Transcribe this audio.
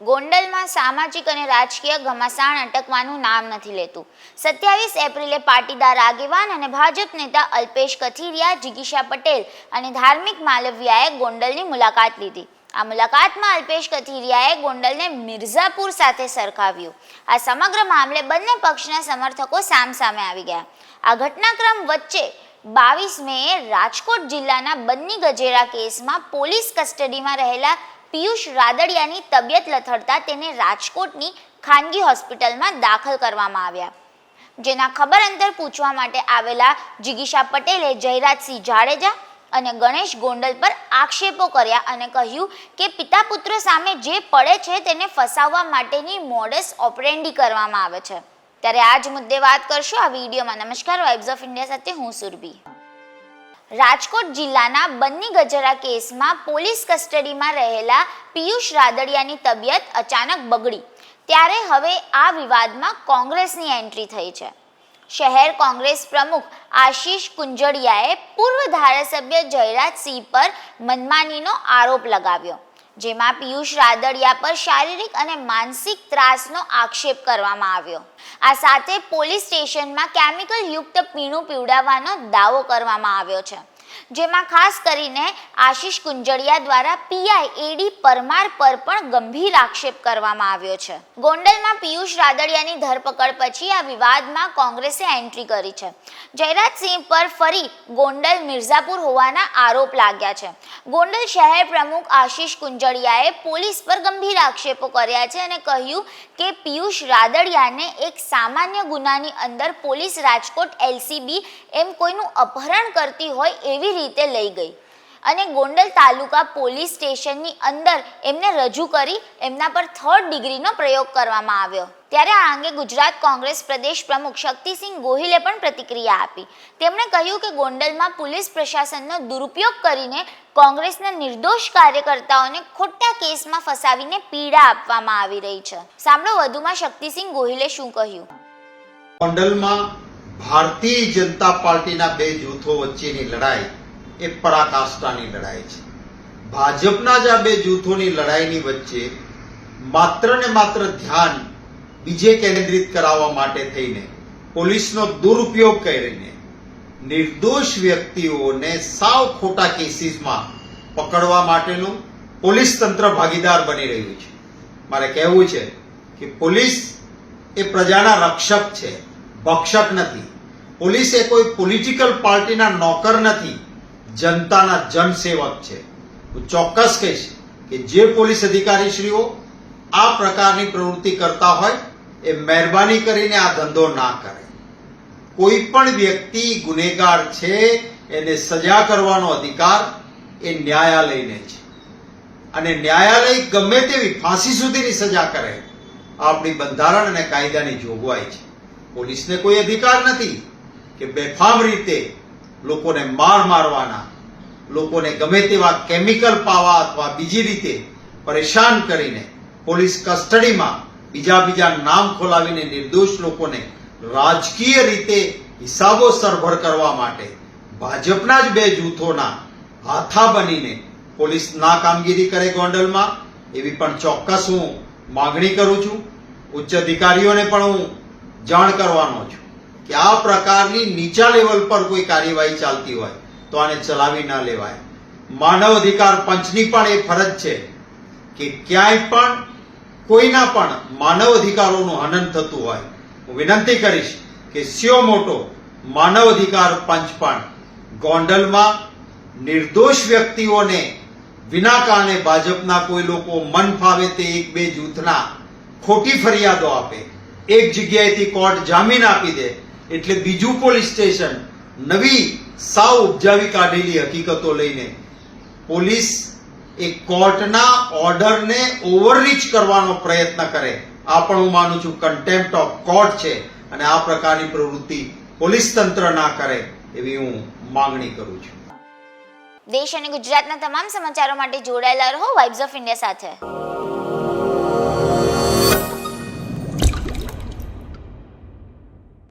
ગોંડલમાં સામાજિક અને રાજકીય ઘમાસાણ અટકવાનું નામ નથી લેતું। 27 એપ્રિલે પાટીદાર આગેવાન અને ભાજપ નેતા અલ્પેશ કથિરિયા, જિગીશા પટેલ અને ધાર્મિક માલવિયાએ ગોંડલની મુલાકાત લીધી। આ મુલાકાતમાં અલ્પેશ કથિરિયાએ ગોંડલને મિર્ઝાપુર સાથે સરખાવ્યું। આ સમગ્ર મામલે બંને પક્ષના સમર્થકો સામસામે આવી ગયા। આ ઘટનાક્રમ વચ્ચે 22 મેએ રાજકોટ જિલ્લાના બન્ની ગજેરા કેસમાં પોલીસ કસ્ટડીમાં રહેલા પિયુષ રાદડિયાની તબિયત લથડતા તેને રાજકોટની ખાનગી હોસ્પિટલમાં દાખલ કરવામાં આવ્યા। જેના ખબર અંતર પૂછવા માટે આવેલા જિગીશા પટેલે જયરાજસિંહ જાડેજા અને ગણેશ ગોંડલ પર આક્ષેપો કર્યા અને કહ્યું કે પિતા પુત્ર સામે જે પડે છે તેને ફસાવવા માટેની મોડસ ઓપરેન્ડી કરવામાં આવે છે। ત્યારે આ જ મુદ્દે વાત કરશું આ વિડીયોમાં। નમસ્કાર, વાઇબ્સ ઓફ ઇન્ડિયા સાથે હું સુરભી। રાજકોટ જિલ્લાના બન્ની ગજરા કેસમાં પોલીસ કસ્ટડીમાં રહેલા પિયુષ રાદડિયાની તબિયત અચાનક બગડી ત્યારે હવે આ વિવાદમાં કોંગ્રેસની એન્ટ્રી થઈ છે। શહેર કોંગ્રેસ પ્રમુખ આશીષ કુંજડિયાએ પૂર્વ ધારાસભ્ય જયરાજસિંહ પર મનમાનીનો આરોપ લગાવ્યો, જેમાં પિયુષ રાદડિયા પર શારીરિક અને માનસિક ત્રાસનો આક્ષેપ કરવામાં આવ્યો। આ સાથે પોલીસ સ્ટેશનમાં કેમિકલ યુક્ત પીણું પીવડાવવાનો દાવો કરવામાં આવ્યો છે, જેમાં ખાસ કરીને આશીષ કુંજડિયા દ્વારા પીઆઈ એડી પરમાર પર પણ ગંભીર આક્ષેપ કરવામાં આવ્યો છે। ગોંડલમાં પિયુષ રાદડિયાની ધરપકડ પછી આ વિવાદમાં કોંગ્રેસે એન્ટ્રી કરી છે। જયરાજસિંહ પર ફરી ગોંડલ મિર્ઝાપુર હોવાના આરોપ લાગ્યા છે। ગોંડલ શહેર પ્રમુખ આશીષ કુંજડિયાએ પોલીસ પર ગંભીર આક્ષેપો કર્યા છે અને કહ્યું કે પિયુષ રાદડિયાને એક સામાન્ય ગુનાની અંદર પોલીસ રાજકોટ એલસીબી એમ કોઈનું અપહરણ કરતી હોય એવી રીતે લઈ ગઈ અને ગોંડલ તાલુકા પોલીસ સ્ટેશનની અંદર એમને રજૂ કરી એમના પર 3rd ડિગ્રીનો પ્રયોગ કરવામાં આવ્યો। ત્યારે આ અંગે ગુજરાત કોંગ્રેસ પ્રદેશ પ્રમુખ શક્તિસિંહ ગોહિલે પણ પ્રતિક્રિયા આપી। તેમણે કહ્યું કે ગોંડલમાં પોલીસ પ્રશાસનનો દુરુપયોગ કરીને કોંગ્રેસના નિર્દોષ કાર્યકર્તાઓને ખોટા કેસમાં ફસાવીને પીડા આપવામાં આવી રહી છે। સાંભળો વધુમાં શક્તિસિંહ ગોહિલે શું કહ્યું। ગોંડલમાં ભારતીય જનતા પાર્ટીના બે જૂથો વચ્ચેની લડાઈ એ પરાકાષ્ઠાની લડાઈ છે। ભાજપના જ આ બે જૂથોની લડાઈની વચ્ચે માત્ર ને માત્ર ધ્યાન બીજે કેન્દ્રિત કરાવવા માટે થઈને પોલીસનો દુરુપયોગ કરીને નિર્દોષ વ્યક્તિઓને સાવ ખોટા કેસીસમાં પકડવા માટેનું પોલીસ તંત્ર ભાગીદાર બની રહ્યું છે। મારે કહેવું છે કે પોલીસ એ પ્રજાના રક્ષક છે, ભક્ષક નથી। પોલીસ એ કોઈ પોલિટિકલ પાર્ટીના નોકર નથી, જનતાના જનસેવક છે। હું ચોક્કસ કહીશ કે જે પોલીસ અધિકારીશ્રીઓ આ પ્રકારની પ્રવૃત્તિ કરતા હોય એ મહેરબાની કરીને આ ધંધો ના કરે। કોઈ પણ વ્યક્તિ ગુનેગાર છે એને સજા કરવાનો અધિકાર એ ન્યાયાલયને છે અને ન્યાયાલય ગમે તેવી ફાંસી સુધીની સજા કરે આપણી બંધારણ અને કાયદાની જોગવાઈ છે। પોલીસને કોઈ અધિકાર નથી કે બેફામ રીતે લોકોને મારવાના, લોકોને ગમે તેવા કેમિકલ પાવા અથવા બીજી રીતે પરેશાન કરીને પોલીસ કસ્ટડીમાં બીજા નામ ખોલાવીને નિર્દોષ લોકોને રાજકીય રીતે હિસાબો સરભર કરવા માટે ભાજપના જ બે જૂથોના હાથા બનીને પોલીસ ના કામગીરી કરે ગોંડલમાં, એવી પણ ચોક્કસ હું માંગણી કરું છું। ઉચ્ચ અધિકારીઓને પણ હું જાણ કરવાનો છું કે આ પ્રકારની નીચા લેવલ પર કોઈ કાર્યવાહી ચાલતી હોય તો આને ચલાવી ના લેવાય। માનવ અધિકાર પંચની પણ એ ફરજ છે કે ક્યાંય પણ કોઈના પણ માનવ અધિકારોનું હનન થતું હોય હું વિનંતી કરીશ કે સ્યો મોટો માનવ અધિકાર પંચ પણ ગોંડલમાં નિર્દોષ વ્યક્તિઓને વિના કારણે ભાજપના કોઈ લોકો મન ફાવે તે એક બે જૂથના ખોટી ફરિયાદો આપે, એક જગ્યાએથી કોર્ટ જામીન આપી દે એટલે બીજું પોલીસ સ્ટેશન નવી સાવ ઉપજાવી કાઢેલી હકીકતો લઈને પોલીસ એ કોર્ટના ઓર્ડરને ઓવરરીચ કરવાનો પ્રયત્ન કરે, આ પણ હું માનું છું કન્ટેમ્પ્ટ ઓફ કોર્ટ છે અને આ પ્રકારની પ્રવૃત્તિ પોલીસ તંત્ર ના કરે એવી હું માંગણી કરું છું। દેશ અને ગુજરાતના તમામ સમાચારો માટે જોડાયેલા રહો વાઇબ્સ ઓફ ઇન્ડિયા સાથે।